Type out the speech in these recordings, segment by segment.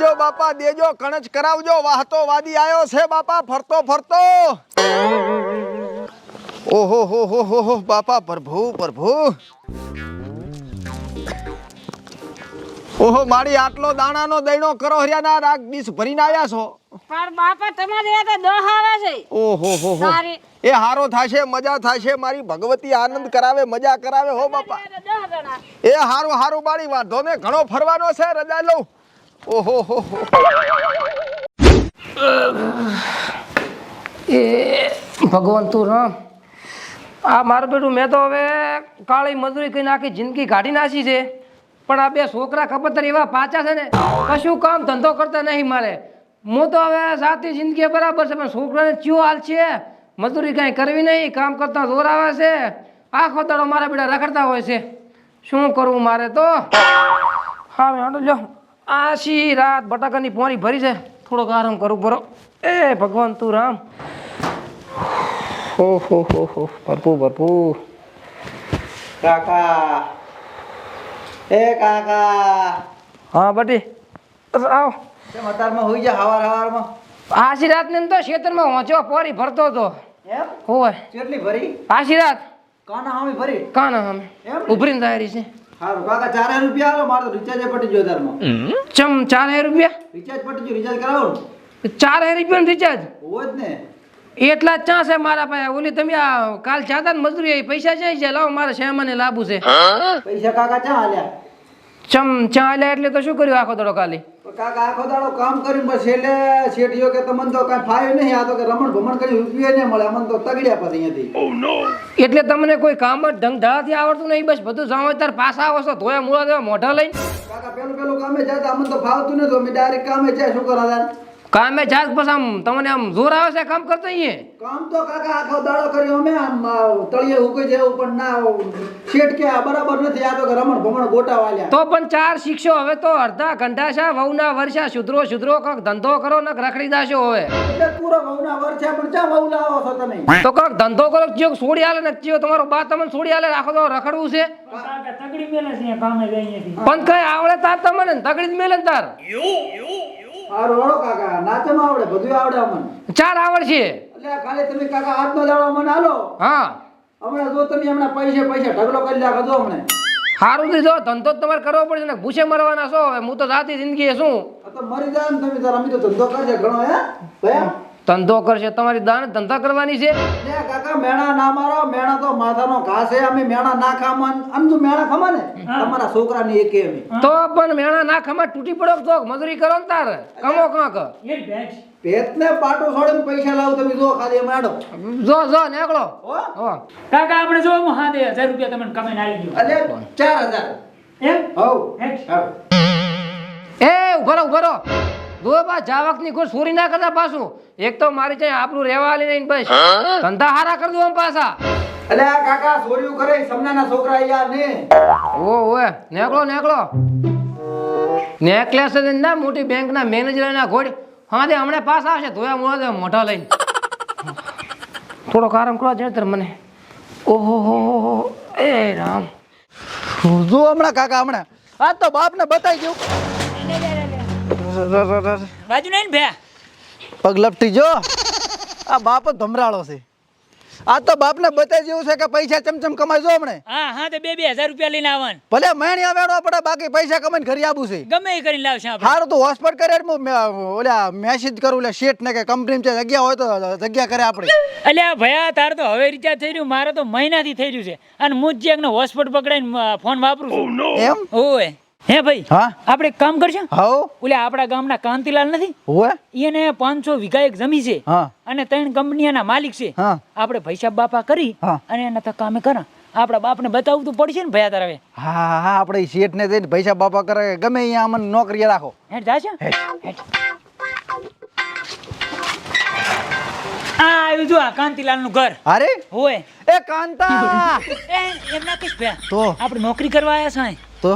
દેજો બાપા દેજો, કણજ કરાવજો, વાહતો વાદી આવ્યો છે બાપા ફરતો ફરતો. ઓહો હો બાપા, પ્રભુ પ્રભુ. ઓહો મારી આટલો દાણાનો દૈણો કરો હરિયાના રાગ બીસ ભરીને આવ્યા છો. પણ બાપા તમારે આ તો દહ આવે છે. ઓહો હો એ હારો થાશે, મજા થાશે, મારી ભગવતી આનંદ કરાવે, મજા કરાવે હો બાપા. એ હારું હારું બાળી વાંધો ને, ઘણો ફરવાનો છે, રજા લઉં. ઓહો હો એ ભગવાન તું રામ, આ મારું બેટું મેં તો હવે કાળી મજૂરી કરીને આખી જિંદગી કાઢી નાખી છે, પણ આ બે છોકરા ખપતર એવા પાછા છે ને, કશું કામ ધંધો કરતા નહીં મારે. હું તો હવે સાથી જિંદગી બરાબર છે, પણ છોકરાને ચિયો હાલ છે, મજૂરી કાંઈ કરવી નહીં, કામ કરતા જોર આવે છે, આખો દાડો મારા બેટા રખડતા હોય છે. શું કરવું મારે તો? હા મેં લો આશી રાત બટાકાની પોરી ભરી છે, થોડોક આરામ કરું બરો. એ ભગવાન તું રામ. હો ભરપૂર ભરપૂર. કાકા, એ કાકા. હા બટી આવો. કેમ અત્યારમાં હોઈ જા હવારમાં? આશી રાત ને તો ખેતરમાં વાંચો પોરી ભરતો હતો. એમ? હોય કેટલી ભરી? આશી રાત કાના હામી ભરી? કાના સામે ઉભરીને તૈયારી છે. હારું કાકા, 4000 રૂપિયા આલો, મારો તો રિચાર્જ પટી ગયો તારમાં. ચમ 4000 રૂપિયા? રિચાર્જ પટી ગયો, રિચાર્જ કરાવો ને. 4000 રૂપિયાનું રિચાર્જ? હોય જ ને. એટલા જ ચા છે મારા પાસે. ઓલી તમે આ કાલ જાતા ને મજૂરી, પૈસા છે લાવો, મારે શ્યામાને લાભું છે. પૈસા કાકા ચા આલ્યા? ચમ ચા આલ્યા એટલે તો શું કર્યું આખો દાડો કાલે? કાકા આખો દાડો કામ કરીને બસ છેલ્લે શેઠિયો કે તમને તો કાંઈ ફાયો નહીં, આ તો કે રમણ ભમણ કરી રૂપિયા નહીં મળે, અમને તો તગડ્યા પછી અહીંયાથી. એટલે તમને કોઈ કામ જ ઢંગ ધારાથી આવડતું નહીં, બસ બધું જાવ તાર પાછા આવો છો ધોયા મૂળા દેવા મોઢા લઈને? કાકા પેલું કામે જતા અમને તો ફાવતું નથી, અમે ડાયરેક્ટ કામે જાય. શું કરો દાદા? કામે જાત બસ આમ તમને આમ જોર આવે છે કામ કરતા અહીંયા? કામ તો કાકા આખો દાડો કર્યો અમે, આમ તળિયે ઉકઈ જાય પણ ના શેઠ કે આ બરાબર નથી, આ તો કે રમણ ભમણ ગોટા વાલ્યા. તો પણ 4 શિક્ષો, હવે તો અડધા ઘંટાશા વહુના વર્ષા સુધરો કાંક ધંધો કરો ને રખડી દાશો. હવે એટલે પૂરો વહુના વર્ષા પણ ચા વહુ લાવો છો તમે? તો કાંક ધંધો કરો, ચિયો છોડી આલે ને ચિયો તમારો બા તમને છોડી આલે, આખો તો રખડવું છે. તગડી મેલે છે કામે જઈએ. પણ કઈ આવડે તાર તમને, તગડી જ મેલે તાર. હારું હળો કાકા, નાચમ આવડે, બધું આવડે અમને. 4 આવડશે. એટલે ખાલી તમે કાકા આજનો દાડો મને હાલો. હા હમણાં જો તમે હમણાં પૈસા ઢગલો કરી નાખો જો હમણાં. સારું દીધો ધંધો તમારે કરવો પડશે ને, ભૂસે મરવાના છો. હવે હું તો જાતી જિંદગી શું આ તો મરી જાય ને તમે તાર, અમે તો ધંધો કરશે ઘણો. હે ભયા ધંધો કરશે? તમારી દાન ધંધા કરવાની છે. લે કાકા મેણા ના મારો, મેણા તો માથાનો ઘા છે, અમે મેણા ના ખામાં આમ તો મેણા ખમા ને તમારા છોકરાની એકે અમે. તો પણ મેણા ના ખમા તૂટી પડો તો મજૂરી કરો ને તાર કમો કાંક. પેટને પાટો છોડીને પૈસા લાવો તમે, જો ખાલી મેડો જો નીકળો. હો કાકા આપણે જો હા દે 1000 રૂપિયા તમને કમાઈને આવી ગયો. અલે 4000 એમ? હવ એ ઉભરો દો બા જાવક ની કોઈ ચોરી ના કરતા પાછું. એક તો મારી ચાઈ આપણું રહેવા લે નહીં, બસ ધંધા હારા કરી દો આમ પાછા. અલે આ કાકા ચોરીઓ કરે સમનાના છોકરા યાર ને. ઓએ નીકળો નેકલેસ ના મોટી બેંક ના મેનેજર ના ઘોડી હા દે હમણાં પાસ આવશે ધોયા મોડા મોઢા લઈને. થોડોક આરામ કરવા જણ મને. ઓહો એ રામ. જો હમણાં કાકા હમણાં આ તો બાપ ને બતાવી ગયું. બાજુ નહીં ને ભયા પગ લપટી જો, આ બાપ જ ભમરાળો છે. આ તો બાપ ને બતાવી જેવું છે કે પૈસા ચમચમ કમાઈ જો હમણે. હા તે 2000 રૂપિયા લઈને આવવાનું. ભલે મહેણી આવેડો પડે, બાકી પૈસા કમાઈને ઘરે આવું છે. ગમે એ કરીને લાવશે આપણે. હારું તું હોસ્પિટલ કરે ઓલા મેસેજ કરું એટલે શેઠ ને કે કંપની છે જગ્યા હોય તો જગ્યા કરે આપણે. અલ્યા ભયા તાર તો હવે રિચાર્જ થઈ રહ્યું, મારે તો મહિનાથી થઈ રહ્યું છે, અને હું જ એકનો હોસ્પિટલ પકડાઈને ફોન વાપરું છું. એમ? ઓય હે ભાઈ, હા આપણે એક કામ કરશું. હાઉ ઓલા આપણા ગામના કાંતિલાલ નથી, હોય એને 500 વીઘા એક જમી છે, હા અને 3 કંપનીના માલિક છે. હા આપણે પૈસા બાપા કરી હા. અને એના તો કામે કરા. આપણા બાપને બતાવવું તો પડશે ને ભયા તાર. હવે હા આપણે શેઠ ને જઈને પૈસા બાપા કરે, ગમે અહીંયા અમને નોકરી રાખો. હેઠ જાશે. આવ્યું જો આ કાંતિલાલ નું ઘર. અરે હોય એ કાંતા એમ ના કહીશ ભયા, તો આપણે નોકરી કરવા આવ્યા છે. તો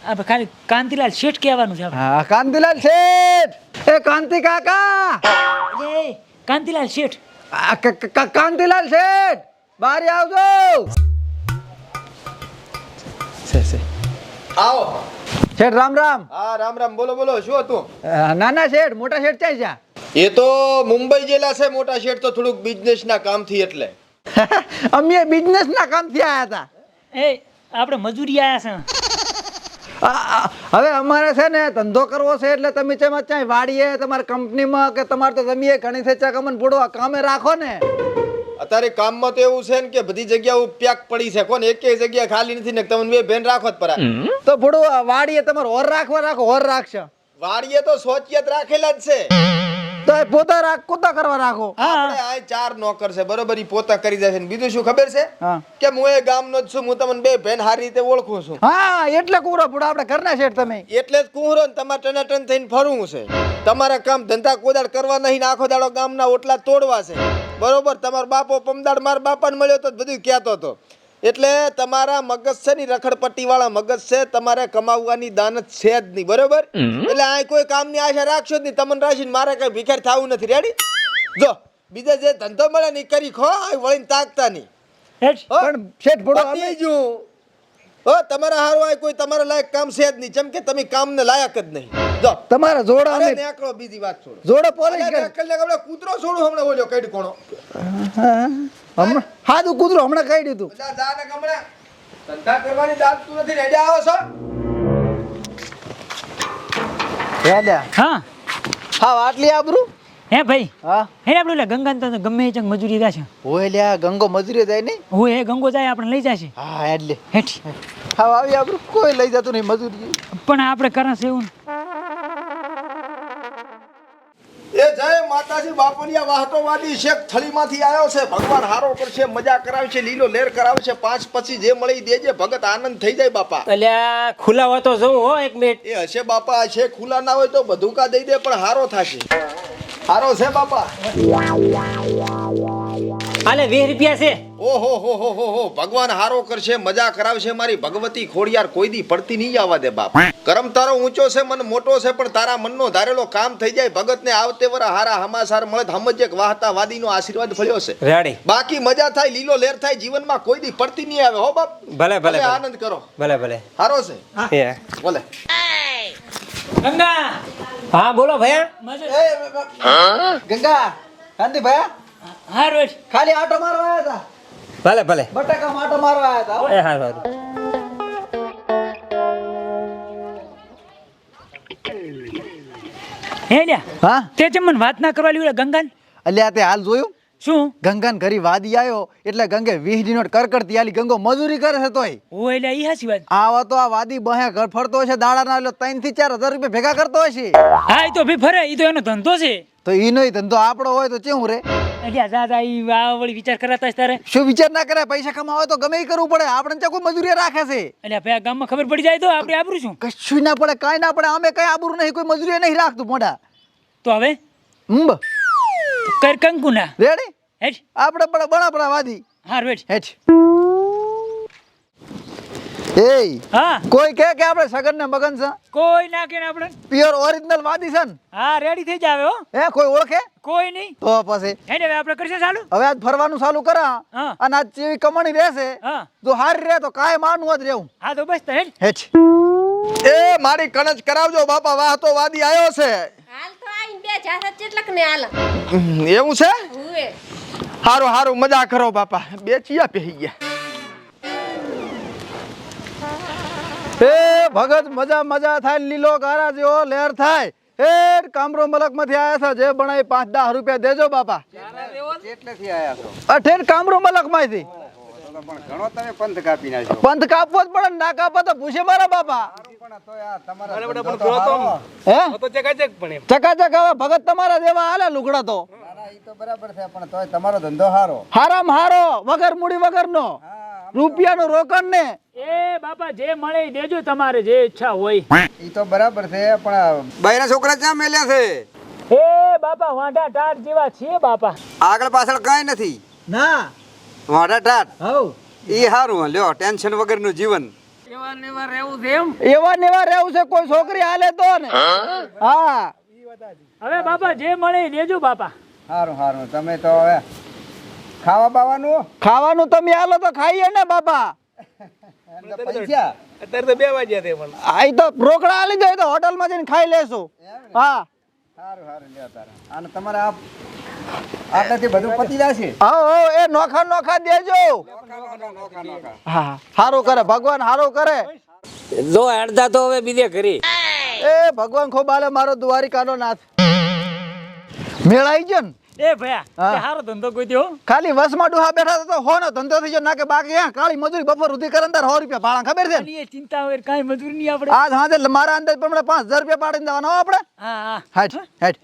આપણે ખાલી કાંતિલાલ શેઠ કહેવાનું છે આપણે. હા કાંતિલાલ શેઠ. એ કાંતિ કાકા. એ કાંતિલાલ શેઠ. કાંતિલાલ શેઠ બહાર આવજો. આવો શેઠ રામ રામ. હા રામ રામ, બોલો બોલો, શું હતું? નાના શેઠ મોટા શેઠ ક્યાં છે? એ તો મુંબઈ જેલા છે મોટા શેઠ, તો થોડુંક બિઝનેસ ના કામથી એટલે. અમે બિઝનેસ ના કામથી આયા હતા. એ આપણે મજૂરી આયા છે. હવે અમારે છે ને ધંધો કરવો છે એટલે તમે ચેમાં ચાય વાડીએ તમારી કંપનીમાં કે તમારે તો જમીએ ઘણી છે ચા કમન પૂડવા કામે રાખો ને. અત્યારે કામમાં તો એવું છે ને કે બધી જગ્યાઓ પેક પડી છે, કોને એક જગ્યા ખાલી નથી ને તમને બે બેન રાખો જ પરા. તો પૂડવા વાડીએ તમારે હોર રાખવા રાખો, હોર રાખશે. વાડીએ તો સોચિયત રાખેલા જ છે. તો એ પોતા રાખ કોતા કરવા રાખો. આપણે આ 4 નોકર છે બરોબર, ઈ પોતા કરી જાય છે. બીજું શું ખબર છે હા. કે હું એ ગામનો જ છું, હું તમને બે બેન સારી રીતે ઓળખું છું. હા એટલે કુરો પૂડા આપણે ઘરના શેઠ તમે. એટલે જ કુહરો ને તમારે ટનાટન થઈને ફરવું છે. તમારા કામ ધંધા કોદાળ કરવા નહીં ને આખો દાડો ગામના ઓટલા તોડવા છે બરોબર. તમારો બાપો પમદાડ મારા બાપાને મળ્યો તો બધું કહેતો હતો. એટલે તમારા મગજ છે ને રખડપટ્ટી વાળા મગજ છે, તમારે કમાવવાની દાનત છે જ નહીં બરોબર. એટલે આ કોઈ કામની આશા રાખશો જ નહીં. તમને રાખીને મારે કઈ ભિખાર થવું નથી. રેડી? જો બીજા જે ધંધો મળે ને ઈ કરી ખો, વળીને તાકતા નહીં. હેઠ. હો? પણ શેઠ પૂડો અમે પતી ગયું. હો તમારા હારું આ કોઈ તમારા લાયક કામ છે જ નહીં, જેમ કે તમે કામને લાયક જ નહીં. જો તમારા જોડા અરે અમે નેકળો, બીજી વાત છોડો. જોડે પોલીસ અરે કરે. નેકળને હમણાં કૂતરો છોડું, હમણાં ઓલ્યો કઈડ કોણો. હમણાં હાદું કૂતરું હમણાં કહી દીધું. બધા જાને હમણાં ધંધા કરવાની દાદ તું નથી. રેડી આવો છો? રેડ્યા. હા હા આટલી આબરૂ. હે ભાઈ, હા હે આપણે ઓલા ગંગાને તો ગમે એ ચંગ મજૂરી જાય છે. ઓય લ્યા ગંગો મજૂરી જાય નહીં. હું એ ગંગો જાય આપણે લઈ જાય છે. હા એટલે હેઠ. હા આવી આબરૂ કોઈ લઈ જતું નહીં મજૂરી. પણ આપણે કરા છે એવું ને. એ જય માતાજી બાપુનિયા વાહટોવાદી શેખ થળીમાંથી આવ્યો છે. ભગવાન હારો કરશે, મજા કરાવશે, લીલો લેર કરાવશે. 5 પછી જે મળી દેજે, ભગત આનંદ થઈ જાય બાપા. અલ્યા ખુલ્લા હોય તો જવું હો એક મિનિટ. એ હશે બાપા, હશે ખુલ્લા ના હોય તો બધુકા દઈ દે, પણ હારો થશે. હારો છે બાપા. આલે 20 રૂપિયા છે. ઓહો હો હો હો હો, ભગવાન હારો કરશે, મજા કરાવશે. મારી ભગવતી ખોડિયાર કોઈ દી પડતી નહીં આવવા દે બાપ. કરમ તારો ઊંચો છે, મન મોટો છે, પણ તારા મનનો ધારેલો કામ થઈ જાય. ભગતને આવતે વરા હારા હમાસાર મળે, સમજે કે વાહતા વાદીનો આશીર્વાદ ફળ્યો છે. રેડી. બાકી મજા થાય, લીલો લેર થાય, જીવનમાં કોઈ દી પડતી નહીં આવે હો બાપ. ભલે ભલે તમે આનંદ કરો. ભલે ભલે. હારો છે બોલે. ગંગા. હા બોલો ભૈયા. મજૂર. ગંગા શાંતિ ભાઈ હા રોજ. ખાલી આટો મારવા આવ્યા હતા. ભલે ભલે. બટાકા આટો મારવા આવ્યા હતા. એ હા સારું. હે લ્યા, હા તે ચમ મને વાત ના કરવા લી ઓલા ગંગાને. અલ્યા તે હાલ જોયું શું? ગંગાન ઘરી વાદી આવ્યો એટલે ગંગે 20 નોટ કરકડતી આલી. ગંગો મજૂરી કરે છે તોય ઓ એટલે ઈ હાચી વાત. આવા તો આ વાદી બહે ઘર ફરતો હશે દાડાના એટલે 3 થી 4 હજાર રૂપિયા ભેગા કરતો હશે. હા ઈ તો ભી ફરે, ઈ તો એનો ધંધો છે. તો ઈનો ધંધો આપણો હોય તો ચેવું રે. એટલે જા જા ઈ આ વળી વિચાર કરાતા છે તારે. શું વિચાર ના કરે, પૈસા કમાવા તો ગમે ઈ કરવું પડે. આપણે ત્યાં કોઈ મજૂરી રાખે છે. એટલે ભાઈ આ ગામમાં ખબર પડી જાય તો આપણે આબરું શું? કશું ના પડે, કાંઈ ના પડે. અમે કઈ આબરૂ નહીં, કોઈ મજૂરી નહીં રાખતું મોઢા. તો હવે કર કંકુ ના રેડી હેઠ. આપણે પણ બળાપડા વાદી હા રોજ. હેઠ. એય હા કોઈ કહે કે આપણે સગન ને મગન છે, કોઈ ના કે આપણે. પ્યોર ઓરિજિનલ વાદી છે ને? હા રેડી થઈ જાવે હો. હે કોઈ ઓળખે કોઈ નહીં. તો પછી હેડ હવે આપણે કરશે ચાલુ. હવે આજ ફરવાનું ચાલુ કરા હા. અને આજ જેવી કમાણી રહેશે હા જો હારી રહે તો કાંઈ માનવું જ રહેવું. હા તો બસ તો હેડ. હેઠ. એ મારી કણજ કરાવજો બાપા, વાહતો વાદી આવ્યો છે. હાલ તો આઈને બે જાસત જેટલક ને હાલ એવું છે? હુએ હારું હારું, મજા કરો બાપા. બે ચિયા પહેરી ગયા. એ ભગત મજા મજા થાય, લીલો ગારા જેવો લહેર થાય. એ કામરો મલક માંથી આયા છે, જે બનાવી 5-10 રૂપિયા દેજો બાપા. કેટલેથી આયા છો? અઠેન કામરો મલક માંથી. પણ ઘણો તમે પંથ કાપી નાખ્યો. પંથ કાપવો જ પડે ને, ના કાપો તો પૂછે મારા બાપા. પણ તોય આ તમારા ધંધો તો હારો. હે ચકાચક હવે ભગત તમારા જેવા હાલે લુગડા તો. ના, ના, ઈ તો બરાબર છે, પણ તોય તમારો ધંધો હારો. હારામ હારો, વગર મૂડી વગર નો, રૂપિયાનું રોકણ ને. એ બાપા જે મળે ઈ દેજો, તમારે જે ઈચ્છા હોય. ઈ તો બરાબર છે, પણ બૈરા છોકરા ક્યાં મેલ્યા છે? એ બાપા વાંઢા ટાટ જેવા છીએ બાપા. આગળ પાછળ કાંઈ નથી. ના વાડા ટાટ હવ ઈ હારું. લ્યો ટેન્શન વગરનું જીવન. એવા ને એવા રહેવું છે, કોઈ છોકરી હાલે તો ને. હા હવે બાપા જે મળે ઈ દેજો બાપા. હારું હારું. તમે તો હવે ખાવા બાવાનું ખાવાનું તમે હાલો તો ખાઈએ ને બાપા. પૈસા અત્યારે તો 2 વાગ્યા છે પણ આ ઈ તો રોકડા આલી દે તો હોટલમાં જઈને ખાઈ લેશું હા સારું સારું લ્યો તારા અને તમારે આટલાથી બધું પતી જશે આવો એ નોખા નોખા દેજો હા હારું કરે ભગવાન હારું કરે જો અડધા તો હવે બીજે કરી એ ભગવાન ખૂબ આલે મારો દ્વારિકાનો નાથ મેળાઈ ગયો ને એ ભયા હા. તે હારો ધંધો કોઈ દ્યો ખાલી વસમાં ડુહા બેઠા હતા તો હોનો ધંધો થઈ ગયો ના કે બાકી હા કાળી મજૂરી બપોર સુધી કરે ને તાર 100 રૂપિયા ભાડા ખબર છે ને? એ ચિંતા હોય કાંઈ મજૂરી નહીં આપણે આજ હાજે મારા અંદાજ પ્રમાણે 5000 રૂપિયા પાડીને દેવાના હો આપણે હા હા હાટ હાટ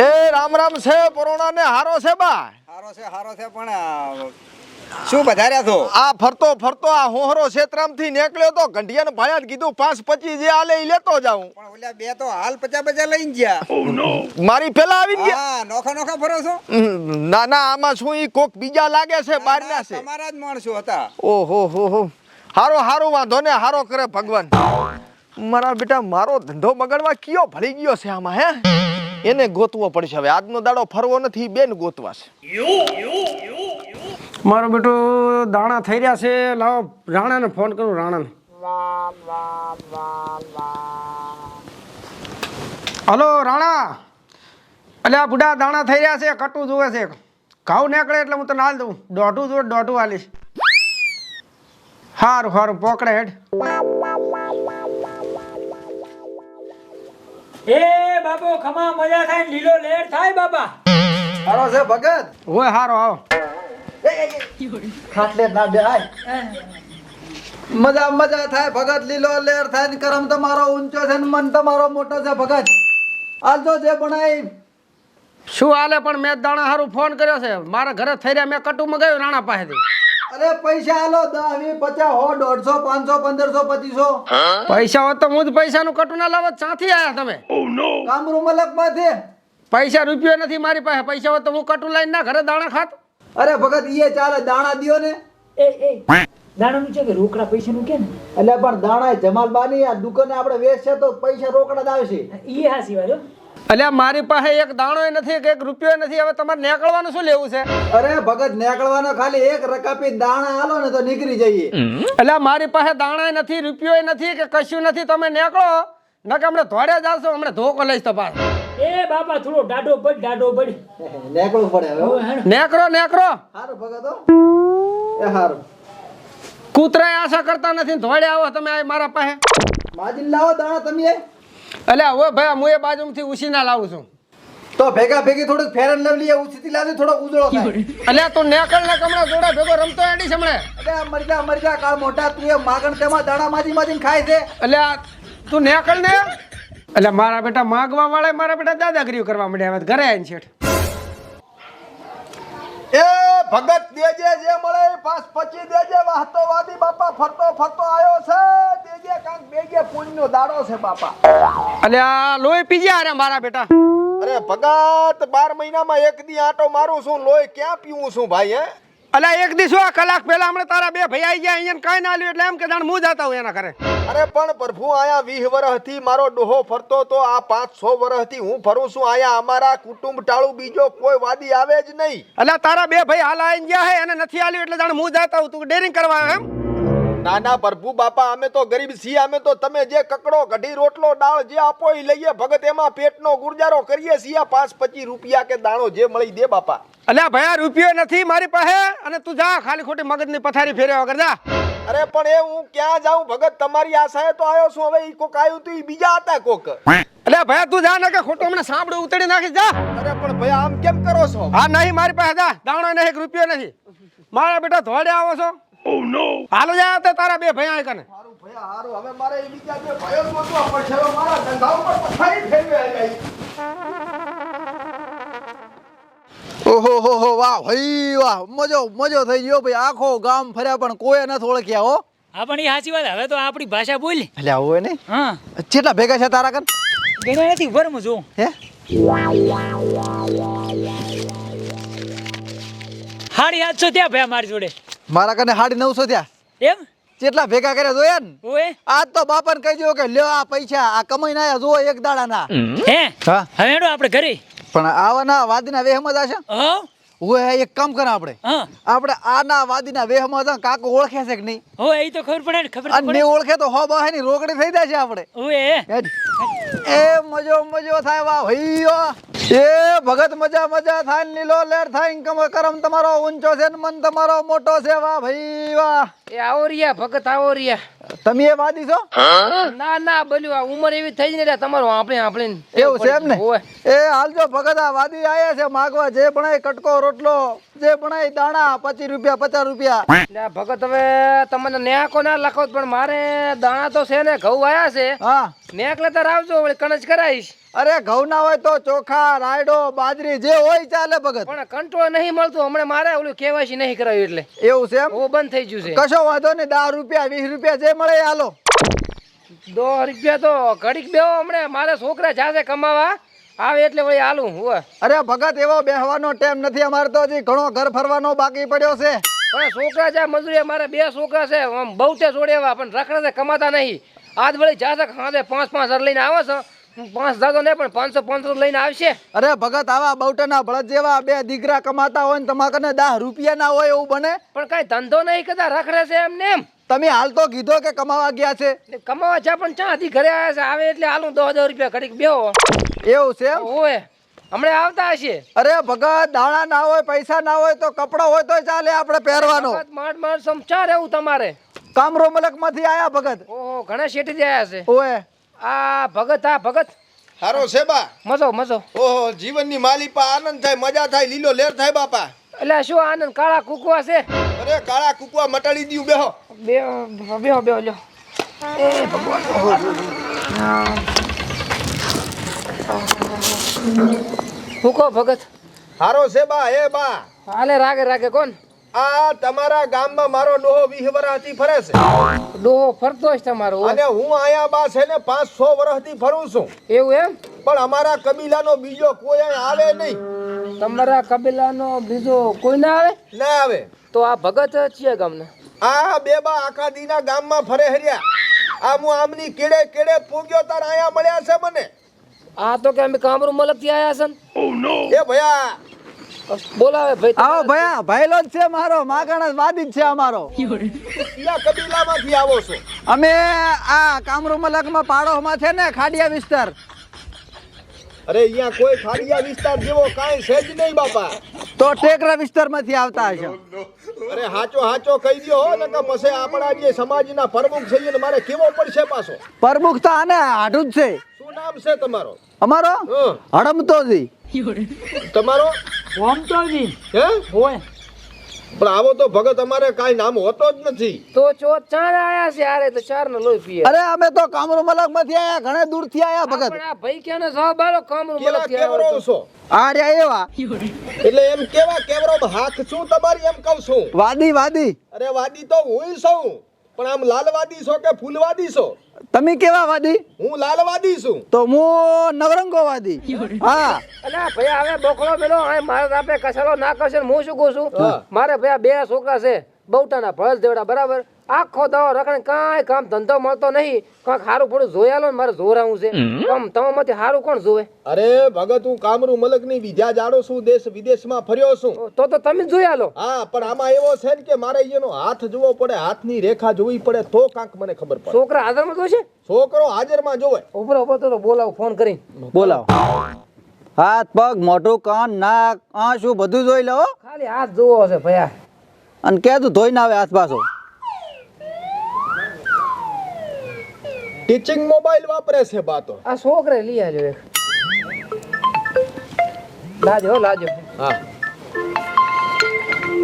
એ રામ રામ છે પરોણા ને હારો છે બા સારો છે પણ શું વધાર્યા છો આ ફરતો ફરતો આ હોહરો ક્ષેત્રામથી નીકળ્યો તો ઘંટિયાને ભાયા કીધું 5-25 જે આલે ઈ લેતો જાઉં પણ ઓલા બે તો હાલ 50 લઈને ગયા મારી પેલા આવી ગયા હા નોખા ફરો છો ના ના આમાં શું ઈ કોક બીજા લાગે છે બહારના છે તમારા જ માણસો હતા ઓહો હો હારો હારો વાંધો ને હારો કરે ભગવાન મારા બેટા મારો ધંધો બગડવા કયો ભળી ગયો છે આમાં હે એને ગોતવો પડશે હવે આજનો દાડો ફરવો નથી બેન ગોતવા છે મારો બેટો દાણા થઈ રહ્યા છે લાવો રાણાને ફોન કરું રાણાને હલો રાણા અલ્યા બુડા દાણા થઈ રહ્યા છે કટું જોવે છે ઘઉં નીકળે એટલે હું તને હાલ દઉં દોઢું જોવે દોઢું હાલીશ સારું સારું પોકડે હેડ એ બાપો ખમા મજા થાય ને લીલો લેર થાય બાપા હારો છે ભગત હોય સારો આવો ખાટલે ના બે આય મજા મજા થાય ભગત લીલો લેર થાય ને કરમ તમારો ઊંચો છે ને મન તમારો મોટો છે ભગત આલજો જે બનાય શું હાલે પણ મેં દાણા સારું ફોન કર્યો છે મારા ઘરે થઈ રહ્યા મેં કટું મગાવ્યું રાણા પાસેથી અરે પૈસા આલો 10 20 50 100 150 500 2500 પૈસા હોત તો હું જ પૈસાનું કટું ના લાવત સાથી આયા તમે કામરૂ મલક માંથી પૈસા રૂપિયો નથી મારી પાસે પૈસા હોત તો હું કટું લઈને ના ઘરે દાણા ખાત અરે ભગત ઈએ ચાલે દાણા દિયો ને એ દાણાનું છે કે રોકડા પૈસાનું કે ને એટલે પણ દાણા જમાલબાની આ દુકાને આપણે વેચશે તો પૈસા રોકડા જ આવશે ઈ હાસી વાત હો. અલ્યા મારી પાસે એક દાણો નથી કે એક રૂપિયો નથી હવે તમારે નીકળવાનું શું લેવું છે અરે ભગત નીકળવાનો ખાલી એક રકાપી દાણા આલો ને તો નીકળી જઈએ અલ્યા મારી પાસે દાણા નથી રૂપિયો નથી કે કશું નથી તમે નીકળો ન કે હમણાં ધોડે જાશો હમણાં ધોકો લઈશ તપાસ એ બાપા થોડો ડાડો બડ નીકળવું પડે હવે નેકરો સારું ભગત હો એ સારું કૂતરાય આશા કરતા નથી ધોડે આવો તમે આ મારા પાસે માજીને લાવો દાણા તમે અલ્યા હવે ભાઈ હું એ બાજુમાંથી ઉછીના લાવું છું તો ભેગા ભેગી થોડુંક ફેર એન્ડ લવલી ઉછીથી લાવજો થોડો ઉજળો થાય અલ્યા તું નેકળ ને કમળા જોડે ભેગો રમતો એડી સમણે અરે મરજા કાળ મોટા તું એ માગણ તેમાં દાણા માજીને ખાય છે અલ્યા તું નેકળ ને અલ્યા મારા બેટા માગવા વાળા મારા બેટા દાદાગીરી કરવા માંડ્યા હવે ઘરે આવીને શેઠ એ ભગત દેજે જે મળે 5-25 દેજે વાહતોવાદી બાપા ફરતો ફરતો આવ્યો છે દેજે કાંક બેગે પુણ્યનો દાડો છે બાપા અલ્યા લોહી પીજ્યા અરે મારા બેટા અરે ભગત 12 મહિનામાં એક દી આટો મારું છું લોહી ક્યાં પીવું છું ભાઈ હે અલ્યા એક દિવસ આ કલાક પહેલા હમણાં તારા બે ભાઈ આવી ગયા અહીંયા કાંઈ ના લ્યો એટલે એમ કે જાણ હું જાતા હોય એના ઘરે અરે પણ પ્રભુ આયા 20 વર્ષથી મારો ડોહો ફરતો તો આ 5-6 વર્ષથી હું ફરું છું આયા અમારા કુટુંબ ટાળું બીજો કોઈ વાદી આવે જ નહીં અલ્યા તારા બે ભાઈ હાલ આવીને ગયા હે અને નથી આલ્યું એટલે જાણ હું જાતા હું તું ડેરિંગ કરવા આવ્યો એમ ના ના પ્રભુ બાપા અમે તો ગરીબ છીએ અમે તો તમે જે કકડો કઢી રોટલો દાળ જે આપો એ લઈએ ભગત એમાં પેટનો ગુરજારો કરીએ છીએ 5-25 રૂપિયા કે દાણો જે મળી દે બાપા અલ્યા ભાઈ આ રૂપિયો નથી મારી પાસે અને તું જા ખાલી ખોટી મગજની પથારી ફેર્યા વગર જા અરે પણ એ હું ક્યાં જાઉં ભગત તમારી આશાએ તો આવ્યો છું હવે ઈ કોક આવ્યું તો ઈ બીજા હતા કોક અલ્યા ભાઈ તું જા ને કે ખોટું હમણાં સાંભળું ઉતરી નાખી જા અરે પણ ભાઈ આમ કેમ કરો છો હા નહીં મારી પાસે જા દાણો નહીં એક રૂપિયો નથી મારા બેટા ધોડે આવો છો હાલો જા તે તારા બે ભાઈ કને હારું ભયા હારું હવે મારે ઈ બીજા બે ભાઈઓ ગોતવા પડશે હવે મારા ધંધા ઉપર પથારી ફેરવે ગઈ ઓહો હો હો વાહ ભાઈ વાહ મજો થઈ ગયો ભાઈ આખો ગામ ફર્યા પણ કોઈ નથી ઓળખ્યા હો હા પણ એ હાચી વાત હવે તો આપણી ભાષા બોલ એટલે હોય ને હા કેટલા ભેગા છે તારા કન ગણ્યા નથી ભરમ જો હે હાડી 700 ત્યાં ભયા મારી જોડે મારા કને 950 થયા એમ કેટલા ભેગા કર્યા જોયા ને ઓએ આજ તો બાપાને કહી દો કે લ્યો આ પૈસા આ કમાઈને આયા જો એક દાડાના હે હા હવે હેડો આપણે ઘરે પણ આવાના વાદના વેહમ જ હશે હા ઓય એક કામ કર આપણે હા આપણે આના વાદીના વેહમાં જા કાકો ઓળખે છે કે નહીં હો એ તો ખબર પડે ને ખબર તો અને પડે નહીં ઓળખે તો હો બહે ની રોકડી થઈ જાય છે આપણે ઓએ હેડ. એ મજો થાય વાહ ભઈઓ એ ભગત મજા થાય ને લીલો લેર થાય ને કરમ તમારો ઊંચો છે ને મન તમારો મોટો છે વાહ ભાઈ વાહ એ આવો રહ્યા ભગત આવો રહ્યા. તમે એ વાદી છો ના ના બોલ્યું આ ઉંમર એવી થઈ જ ને એટલે તમારું આપણે એવું છે એમ ને એ હાલજો ભગત આ વાદી આયા છે માગવા જે બનાય કટકો રોટલો જે બનાય દાણા 25 રૂપિયા 50 રૂપિયા ભગત હવે તમને ન્યાકો ના લખો પણ મારે દાણા તો છે ને ઘઉં આયા છે હા નેક લેતા આવજો વળી કણજ કરાવીશ. અરે ઘઉં ના હોય તો ચોખા રાયડો બાજરી જે હોય ચાલે ભગત પણ કંટ્રોલ નહીં મળતું હમણાં મારે ઓલું કેવાયસી નહીં કરાવ્યું એટલે એવું છે એમ ઓ બંધ થઈ ગયું છે. કશો વાંધો નહીં 10 રૂપિયા 20 રૂપિયા જે મળે એ હાલો 2 રૂપિયા તો ઘડીક બેહો હમણાં મારા છોકરા જાશે કમાવા આવે એટલે વળી હાલું હું. અરે ભગત એવો બેહવાનો ટાઈમ નથી અમારે તો હજી ઘણો ઘર ફરવાનો બાકી પડ્યો છે પણ છોકરા જાય મજૂરી મારે 2 છોકરા છે આમ બહુ તે જોડેવા પણ રખડે છે કમાતા નહીં. આજ વળી જાશે હાથે 5,000 લઈને આવે છે 5,000 તો નહીં પણ 500 લઈને આવશે. અરે ભગત આવા બૌટાના બળદ જેવા બે દીકરા કમાતા હોય ને તમારા કને 10 રૂપિયા ના હોય એવું બને પણ કઈ ધંધો નહીં કરતા રખડે છે એમને એમ. તમે હાલ તો કીધો કે કમાવા ગયા છે એટલે કમાવા છે પણ ચાથી ઘરે આવ્યા છે આવે એટલે હાલું 10,000 રૂપિયા ઘડીક બેહો એવું છે એમ? હોય હમણાં આવતા હશે. અરે ભગત દાણા ના હોય પૈસા ના હોય તો કપડો હોય તો ચાલે આપણે પહેરવાનો માંડ સમચા રહેવું તમારે. કામરો મલક માંથી આયા ભગત ઓહો ઘણા શેઠી આવ્યા છે. ઓએ આ ભગત હારો છે બા મજો ઓહો જીવનની માલિપા આનંદ થાય મજા થાય લીલો લેર થાય બાપા એટલે શું આનંદ કાળા કુકવા છે. અરે કાળા કુકવા મટાડી દીધું બેહો બેહો લ્યો. એ ભગવાન હું કહો ભગત હારો છે બા એ બા હાલે રાગે કોણ આ તમારા ગામમાં મારો ડોહો 20 વર્ષથી ફરે છે ડોહો ફરતો જ તમારો. અને હું આયા બા છે ને 500 વર્ષથી ફરું છું એવું એમ પણ અમારા કબીલાનો બીજો કોઈ અહીં આવે નહીં તમારા કબીલાનો બીજો કોઈ ના આવે ના આવે તો આ ભગત છે ગામના આ બે બા આખા દીના ગામમાં ફરે હર્યા આ હું આમની કેડે પૂગ્યો તાર આયા મળ્યા છે મને આ તો કે અમે કામરૂ મલક થી આયા છે ને. એ ભયા બોલાવે ભાઈ આવો ભયા ભાઈલો જ છે મારો માગણ વાદી જ છે અમારો કયા કબીલામાંથી આવો છો અમે આ કામરૂ મલકમાં પાડોમાં છે ને ખાડિયા વિસ્તાર અરે અહીંયા કોઈ ખાડિયા વિસ્તાર જેવો કાંઈ છે જ નહીં બાપા તો ટેકરા વિસ્તારમાંથી આવતા હશે અરે હાચો કહી દ્યો હો ને કે પછી આપણા જે સમાજના પ્રમુખ છે એને મારે કેવો પડશે પાછો પ્રમુખ તો આને આઢું જ છે શું નામ છે તમારો અમારો હં. હડમતોજી તમારો ઓમતોજી હે હોય પણ આવો તો ભગત અમારે કાંઈ નામ હોતો જ નથી તો ચાર આયા છે યારે તો ચાર નો લોહી પીએ. અરે અમે તો કામરૂ મલક માંથી આયા ઘણે દૂર થી આયા ભગત પણ આ ભાઈ કેને જવાબ આલો કામરૂ મલક કેવા થી કેવરો આવ્યો તો. છો આ રહ્યા એવા એટલે એમ કેવા કેવરો હાથ શું તમારી એમ કહું છું વાદી અરે વાદી તો હું છું પણ આમ લાલવાદી છો કે ફૂલવાદી છો તમે કેવા વાદી હું લાલવાદી છું તો હું નવરંગો વાદી હા અલા ભૈયા હવે બોકડો મેલો આ મારે આપે કસરો ના કરશે ને હું શું કહું છું હા. મારે ભૈયા 2 છોકરા છે બહુટાના ભળસ દેવડા બરાબર આખો દાવો રખડે કાંઈ કામ ધંધો મળતો નહીં કાંઈક સારું પડું જોયાલો ને મારે જોરાવું છે આમ તમામાંથી સારું કોણ જોવે અરે ભગત હું કામરૂ મલકની વિદ્યા જાડો છું દેશ વિદેશમાં ફર્યો છું તો તમે જ જોયાલો. હા પણ આમાં એવો છે ને કે મારે એનો હાથ જોવો પડે હાથની રેખા જોવી પડે તો કાંક મને ખબર પડે છોકરા હાજરમાં જોશે છોકરો હાજરમાં જોવે ઉપર તો બોલાવો ફોન કરીને બોલાવો હાથ પગ મોઢું કાન નાક આંસુ બધું જોઈ લો ખાલી હાથ જોવો છે ભૈયા. અને કે તું ધોઈ ના આવે હાથ પાછો ટીચિંગ મોબાઈલ વાપરે છે બાતો આ છોકરે લઈ આવ્યો એક લાજો હા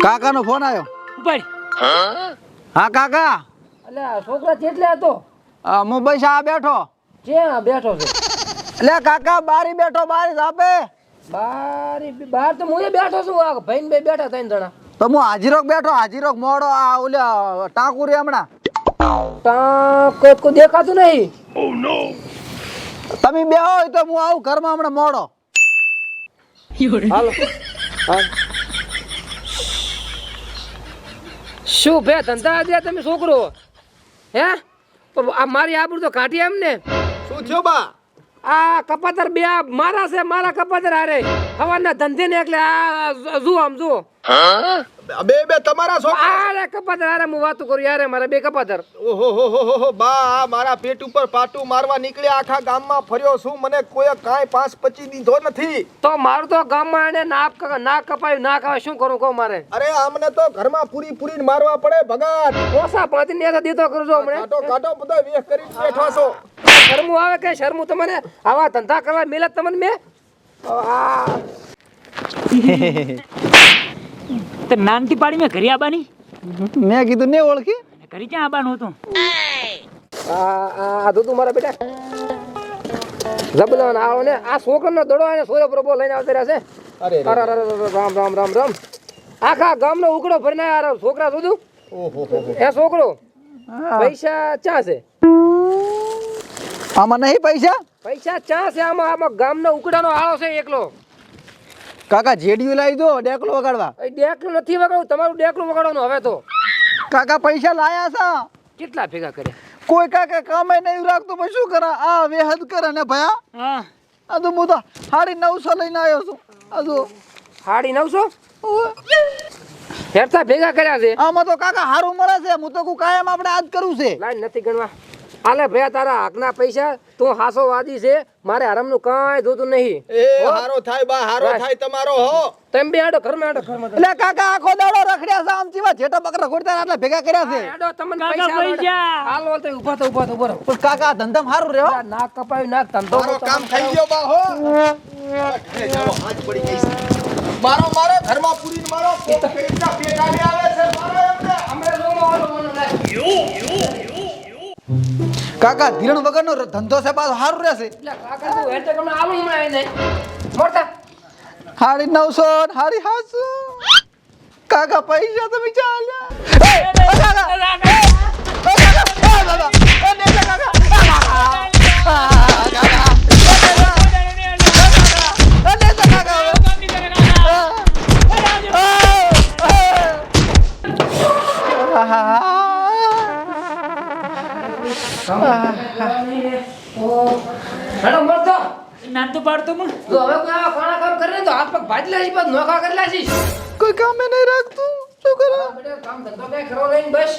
કાકાનો ફોન આવ્યો ઉપાડી હા કાકા એટલે આ છોકરા કેટલે હતો હું બસ આ બેઠો ક્યાં બેઠો છે એટલે કાકા બારી બેઠો બારી આપે બહાર તો હું બેઠો છું આ ભાઈ બે બેઠા 3 જણા તો હું હાજીરોક મોડો આ ઓલા ટાંકુરી હમણાં કોઈ દેખાતું નહીં. તમે બે હોય તો હું આવું ઘરમાં હમણાં મોડો હાલો શું ભે ધંધા આજે તમે છોકરો હે આ મારી આબરૂ તો કાઢી એમ ને શું થયું બા આ કપાતર બે મારા છે, મારા કપાતર હારે હવાના ધંધે ને એટલે આ જુઓ આમ જુઓ બે તમારા છોકરા આરે કપાતર હારે હું વાતું કરું યાર મારા બે કપાતર. ઓહો હો હો હો બા આ મારા પેટ ઉપર પાટું મારવા નીકળ્યા આખા ગામમાં ફર્યો છું મને કોઈ કાંઈ 5-25 દીધો નથી. તો મારું તો ગામમાં એને ના કપાયું ના કપાય શું કરું કહો મારે. અરે આમને તો ઘરમાં પૂરી પૂરીને મારવા પડે ભગત. ઓછા પાતી ને દીધો કરું છો હમણે કાટો કાટો બધો વેખ કરીને બેઠો છો. શરમું આવે કે શરમું તમને આવા ધંધા કરવા મિલત તમને મેં આ તો નાનથી પાડી મેં ઘરે આબાની મેં કીધું ને ઓળખી. ઘરે ક્યાં આબાનું હતું? આ દૂધ મારા બેટા જબલાન આવો ને આ છોકરાનો દડો અને સોરે પ્રભો લઈને આવતા રહ્યા છે. અરે અરે અરે રામ રામ રામ રામ આખા ગામનો ઉકડો ભરીને આ છોકરા જોધું. ઓહો એ છોકરો પૈસા ચા છે? આમાં નહીં પૈસા? પૈસા ચા છે આમાં ગામનો ઉકડાનો આળો છે એકલો. કાકા જેડિયું લાવી દો ડેકલો વગાડવા. ડેકલું નથી વગાડવું તમારું ડેકલું વગાડવાનું હવે તો. કાકા પૈસા લાયા છે. કેટલા ભેગા કર્યા? કોઈ કાકા કામે નહીં રાખતું પછી શું કરા આ વેહદ કરે ને ભયા. હા આ તો હું તો 950 લઈને આવ્યો છું. આ તો 950 હેરતા ભેગા કર્યા છે. આમાં તો કાકા હારું મળે છે. હું તો કહું કાયમ આપણે આજ કરવું છે. લાઈન નથી ગણવા. આલે ભયા તારા હકના પૈસા તું હાસો વાદી છે મારે હરામનું કાંઈ જોતું નહીં. એ હારો થાય બા હારો થાય તમારો હો. તમે બે આડો ઘરમાં એટલે કાકા આખો દાડો રખડ્યા છે આમ ચીવા જેટા બકરા ખોડતા આટલા ભેગા કર્યા છે. આડો તમને કાકા પૈસા. હાલો તો ઊભા તો ઉભો રહો. પણ કાકા આ ધંધામાં હારું રહેવા. નાક કપાયું નાક ધંધો મારો કામ થઈ ગયો બા હો. ઘરે જાઓ હાથ પડી ગઈ છે. મારો મારો ઘરમાં પૂરીને મારો પેટ આવી આવે છે મારો એમને. કાકા ધીરણ વગરનો ધંધો છે પાછો હારું રહેશે. એટલે કાકા તું હેરતે તમને આલું હમણાં આવીને મળતા 950 કાકા પૈસા તમે ચાલ્યા. હેડો મળતો નાન તો પાડતો હું. જો હવે કોઈ આવા કાણા કામ કરે ને તો હાથ પગ ભાજી લેશી બસ નોખા કરી લેશી. કોઈ કામે નહીં રાખતું શું કરા. કામ ધંધો કઈ કરવો નહીં બસ